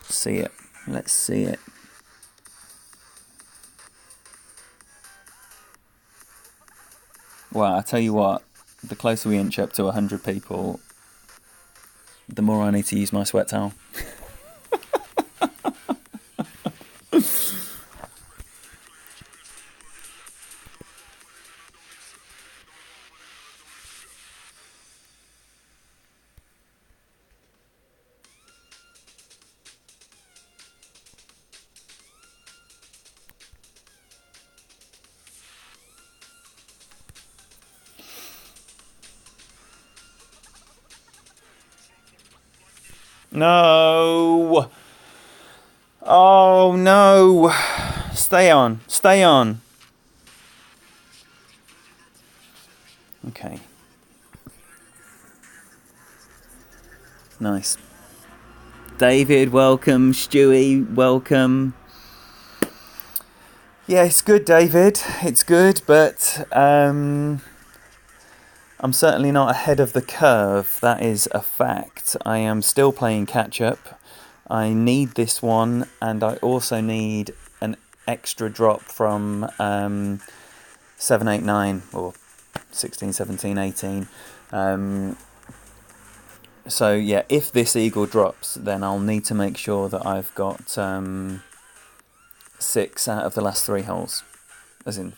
See it. Let's see it. Well, I tell you what, the closer we inch up to 100 people, the more I need to use my sweat towel. No! Oh no! Stay on, stay on. Okay. Nice. David, welcome. Stewie, welcome. Yeah, it's good, David. It's good, but I'm certainly not ahead of the curve. That is a fact. I am still playing catch up. I need this one, and I also need an extra drop from 7, 8, 9, or 16, 17, 18. So yeah, if this eagle drops, then I'll need to make sure that I've got 6 out of the last 3 holes, as in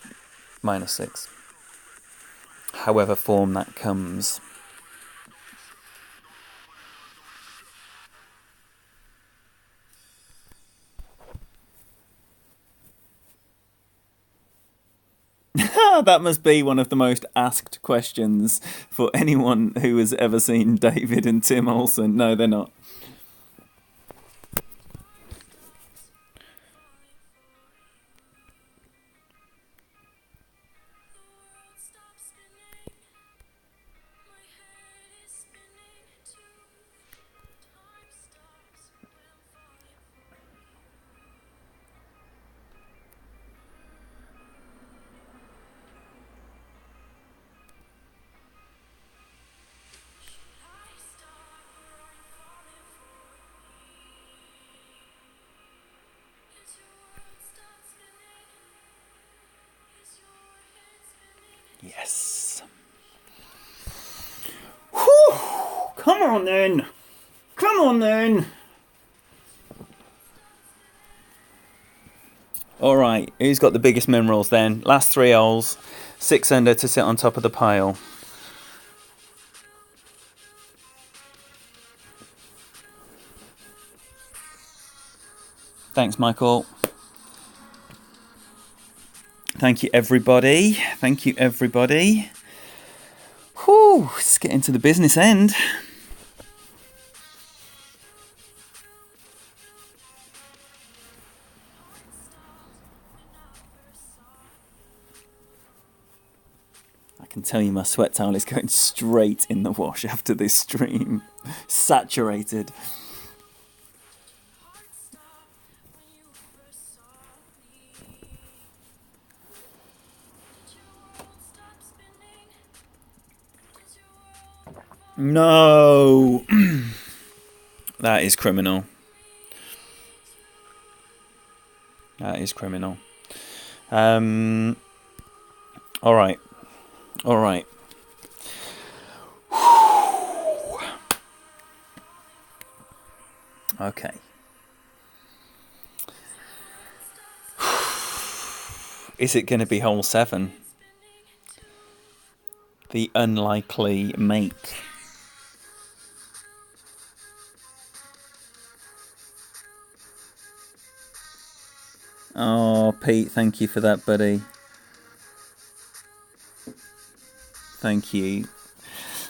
-6. However form that comes. That must be one of the most asked questions for anyone who has ever seen David and Tim Olsen. No, they're not. Yes. Whew. Come on then. Come on then. All right, who's got the biggest minerals then? Last 3 holes, 6 under to sit on top of the pile. Thanks, Michael. Thank you, everybody. Thank you, everybody. Whew, let's get into the business end. I can tell you my sweat towel is going straight in the wash after this stream. Saturated. No. That is criminal. That is criminal. All right. All right. Okay. Is it going to be hole 7? The unlikely mate. Oh, Pete, thank you for that, buddy. Thank you.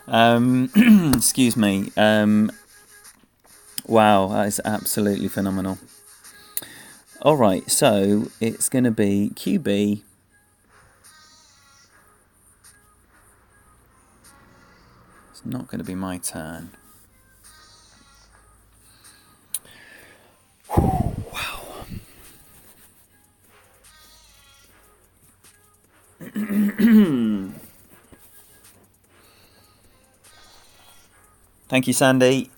Excuse me. Wow, that is absolutely phenomenal. All right, so it's going to be QB. It's not going to be my turn. Wow. Thank you, Sandy.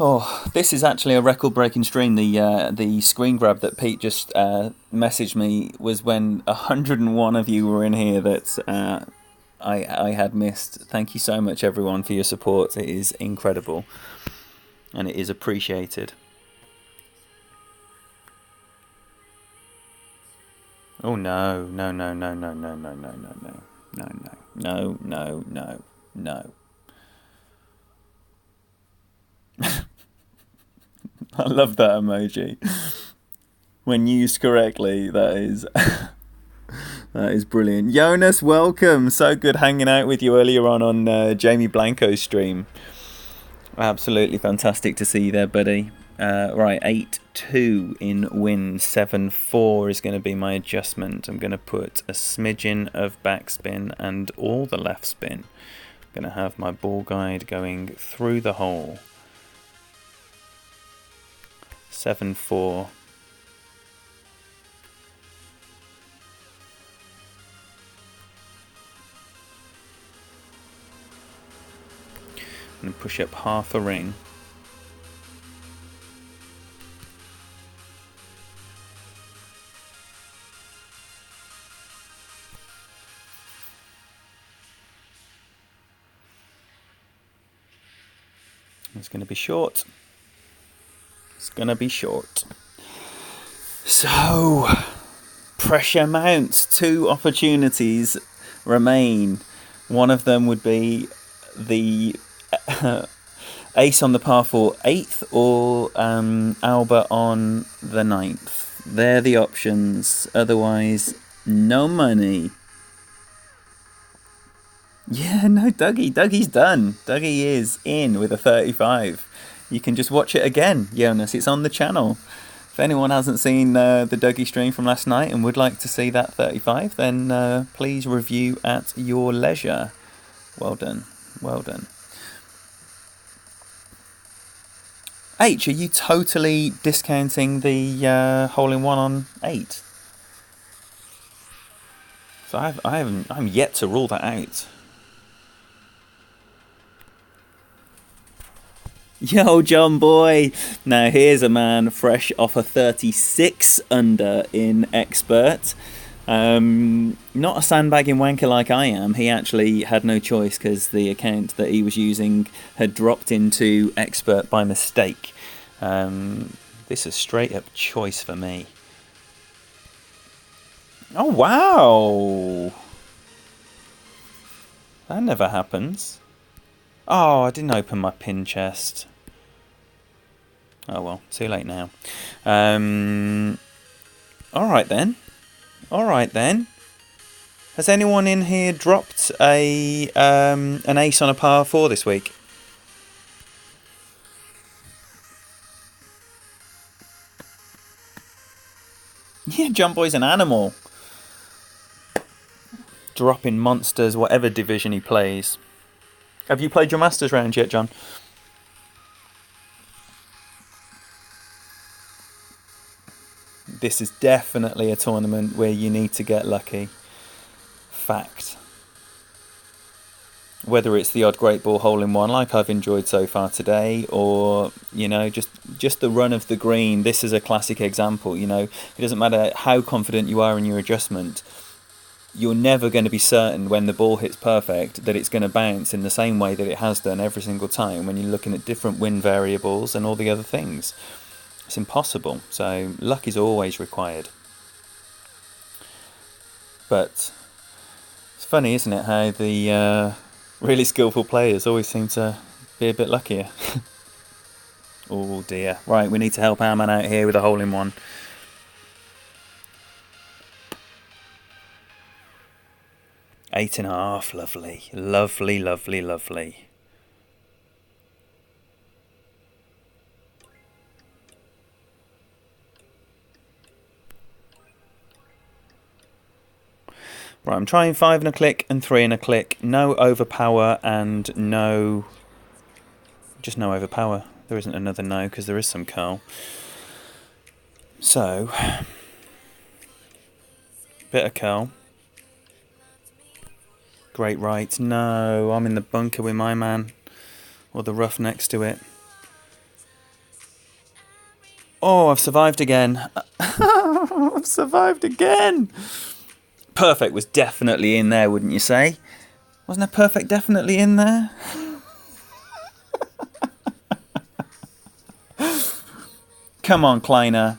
Oh, this is actually a record-breaking stream. The screen grab that Pete just messaged me was when 101 of you were in here that I had missed. Thank you so much, everyone, for your support. It is incredible, and it is appreciated. Oh no, no, no, no, no, no, no, no, no, no, no, no, no, no, no. I love that emoji. When used correctly, that is that is brilliant. Jonas, welcome. So good hanging out with you earlier on Jamie Blanco's stream. Absolutely fantastic to see you there, buddy. Right, 8-2 in win. 7-4 is going to be my adjustment. I'm going to put a smidgen of backspin and all the left spin. I'm going to have my ball guide going through the hole. 7-4. I'm going to push up half a ring. It's going to be short. It's going to be short. So, pressure mounts. 2 opportunities remain. One of them would be the ace on the par 4 8th or Alba on the 9th. They're the options. Otherwise, no money. Yeah, no, Dougie's done. Dougie is in with a 35. You can just watch it again, Jonas. It's on the channel. If anyone hasn't seen the Dougie stream from last night and would like to see that 35, then please review at your leisure. Well done. Well done. H, are you totally discounting the hole-in-one on 8? So I'm yet to rule that out. Yo, John boy. Now here's a man fresh off a 36 under in Expert. Not a sandbagging wanker like I am. He actually had no choice because the account that he was using had dropped into expert by mistake. This is straight up choice for me. Oh, wow! That never happens. Oh, I didn't open my pin chest. Oh well, too late now. Alright then. Alright then. Has anyone in here dropped an ace on a par 4 this week? Yeah, John Boy's an animal. Dropping monsters, whatever division he plays. Have you played your Masters round yet, John? This is definitely a tournament where you need to get lucky. Fact. Whether it's the odd great ball hole-in-one like I've enjoyed so far today, or, you know, just the run of the green. This is a classic example, you know. It doesn't matter how confident you are in your adjustment. You're never going to be certain when the ball hits perfect that it's going to bounce in the same way that it has done every single time when you're looking at different wind variables and all the other things. It's impossible. So luck is always required. But it's funny, isn't it, how the really skillful players always seem to be a bit luckier. Oh dear. Right, we need to help our man out here with a hole-in-one. Eight and a half, lovely. Lovely, lovely, lovely. Right, I'm trying 5 and a click and 3 and a click. No overpower and no... Just no overpower. There isn't another no because there is some curl. So... Bit of curl. Great right. No, I'm in the bunker with my man. Or the rough next to it. Oh, I've survived again. I've survived again. Perfect was definitely in there, wouldn't you say? Wasn't a perfect definitely in there? Come on, Kleiner.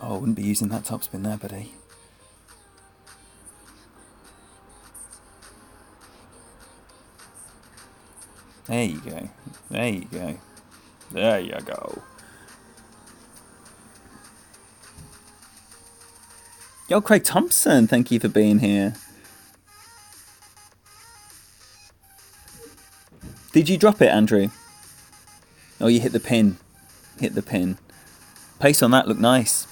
Oh, I wouldn't be using that topspin there, buddy. There you go. There you go. There you go. Yo, Craig Thompson, thank you for being here. Did you drop it, Andrew? Oh, you hit the pin. Hit the pin. Pace on that looked nice.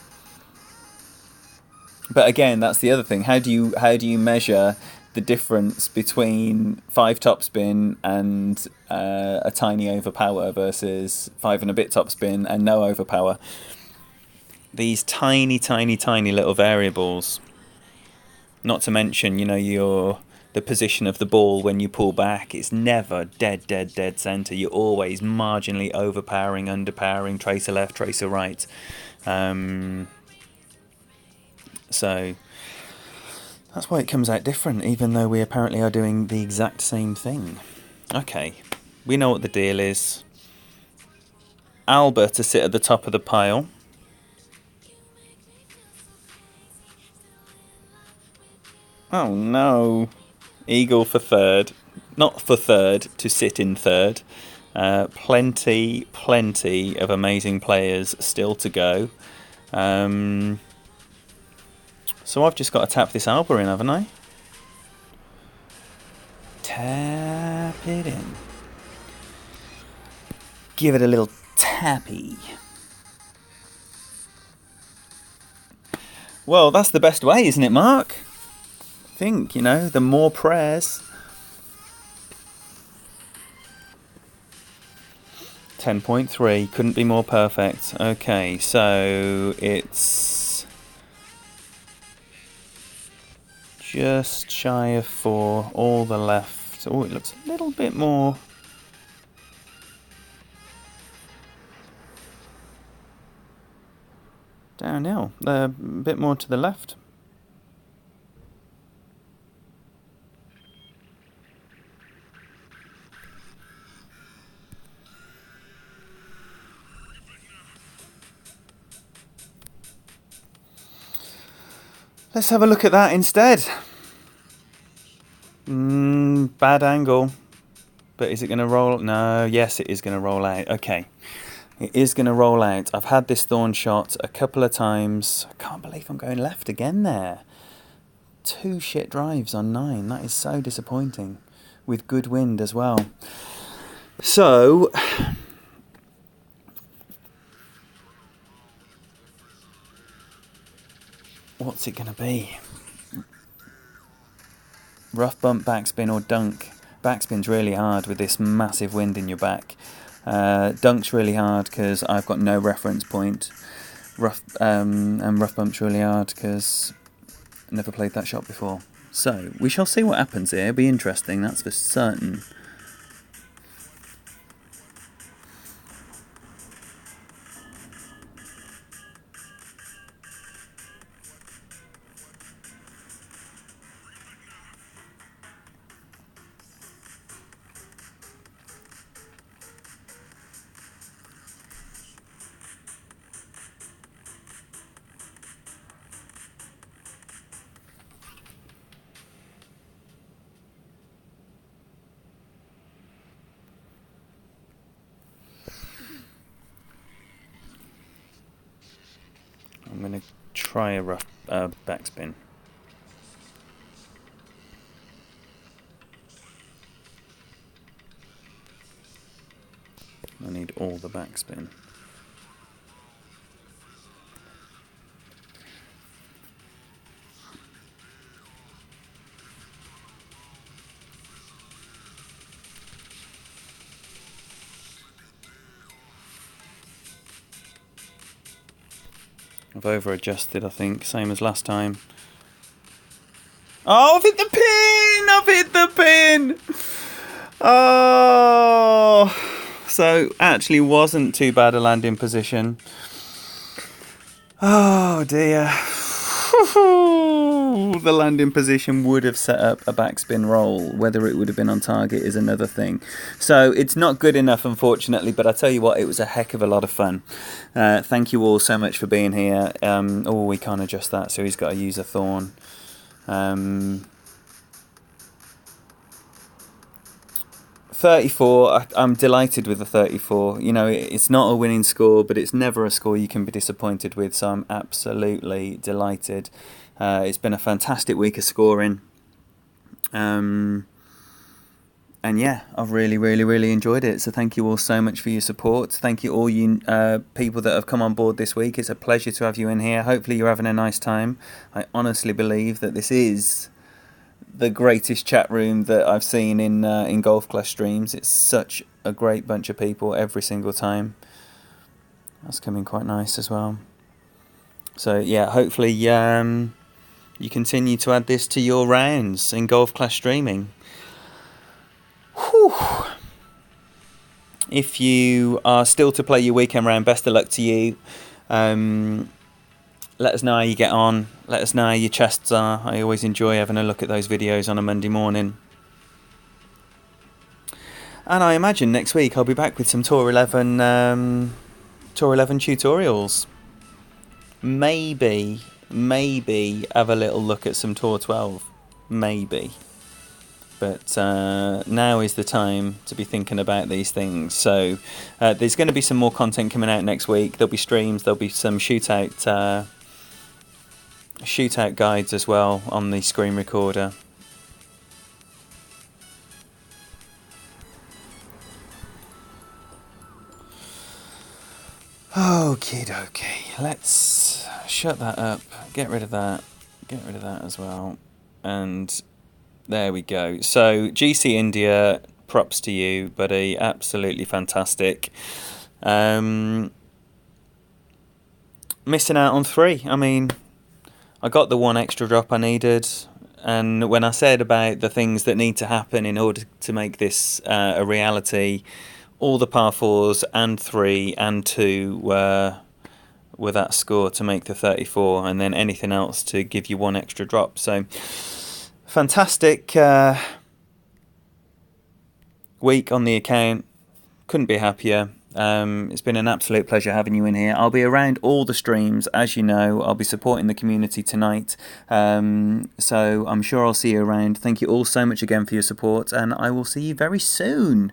But again, that's the other thing. How do you measure the difference between 5 topspin and a tiny overpower versus 5 and a bit topspin and no overpower? These tiny, tiny, tiny little variables. Not to mention, you know, the position of the ball when you pull back. It's never dead, dead, dead centre. You're always marginally overpowering, underpowering, tracer left, tracer right. So that's why it comes out different, even though we apparently are doing the exact same thing. Okay, we know what the deal is. Alba to sit at the top of the pile. Oh no. Eagle for third. Not for third, to sit in third. Plenty of amazing players still to go. So I've just got to tap this Alba in, haven't I? Tap it in. Give it a little tappy. Well, that's the best way, isn't it, Mark? I think, you know, the more prayers. 10.3, couldn't be more perfect. Okay, so it's just shy of 4, all the left. Oh, it looks a little bit more. Downhill, a bit more to the left. Let's have a look at that instead. Bad angle. But is it going to roll? No, yes, it is going to roll out. Okay. It is going to roll out. I've had this thorn shot a couple of times. I can't believe I'm going left again there. 2 shit drives on 9. That is so disappointing. With good wind as well. So, what's it going to be? Rough bump, backspin or dunk? Backspin's really hard with this massive wind in your back. Dunk's really hard because I've got no reference point. And rough bump's really hard because I never played that shot before. So, we shall see what happens here. It'll be interesting, that's for certain. I'm going to try a rough backspin. I need all the backspin. I've over-adjusted, I think, same as last time. Oh, I've hit the pin! I've hit the pin! Oh! So, actually wasn't too bad a landing position. Oh, dear. The landing position would have set up a backspin roll. Whether it would have been on target is another thing. So it's not good enough, unfortunately, but I tell you what, it was a heck of a lot of fun. Thank you all so much for being here. Oh, we can't adjust that, so he's got to use a thorn. 34, I'm delighted with the 34. You know, it's not a winning score, but it's never a score you can be disappointed with, so I'm absolutely delighted. It's been a fantastic week of scoring. And yeah, I've really enjoyed it. So thank you all so much for your support. Thank you all you people that have come on board this week. It's a pleasure to have you in here. Hopefully you're having a nice time. I honestly believe that this is the greatest chat room that I've seen in Golf Class streams. It's such a great bunch of people every single time. That's coming quite nice as well. So yeah, hopefully you continue to add this to your rounds in Golf Class streaming. Whew. If you are still to play your weekend round, best of luck to you. Let us know how you get on. Let us know how your chests are. I always enjoy having a look at those videos on a Monday morning. And I imagine next week I'll be back with some Tour 11 tutorials. Maybe have a little look at some Tour 12. Maybe. But now is the time to be thinking about these things. So there's going to be some more content coming out next week. There'll be streams. There'll be some shootout guides as well on the screen recorder. Okie dokie. Let's shut that up. Get rid of that. Get rid of that as well. And there we go. So GC India, props to you, buddy. Absolutely fantastic. Missing out on 3. I mean, I got the 1 extra drop I needed, and when I said about the things that need to happen in order to make this a reality, all the par 4s and 3 and 2 were that score to make the 34, and then anything else to give you 1 extra drop. So fantastic week on the account. Couldn't be happier. It's been an absolute pleasure having you in here. I'll be around all the streams, as you know. I'll be supporting the community tonight. So I'm sure I'll see you around. Thank you all so much again for your support, and I will see you very soon.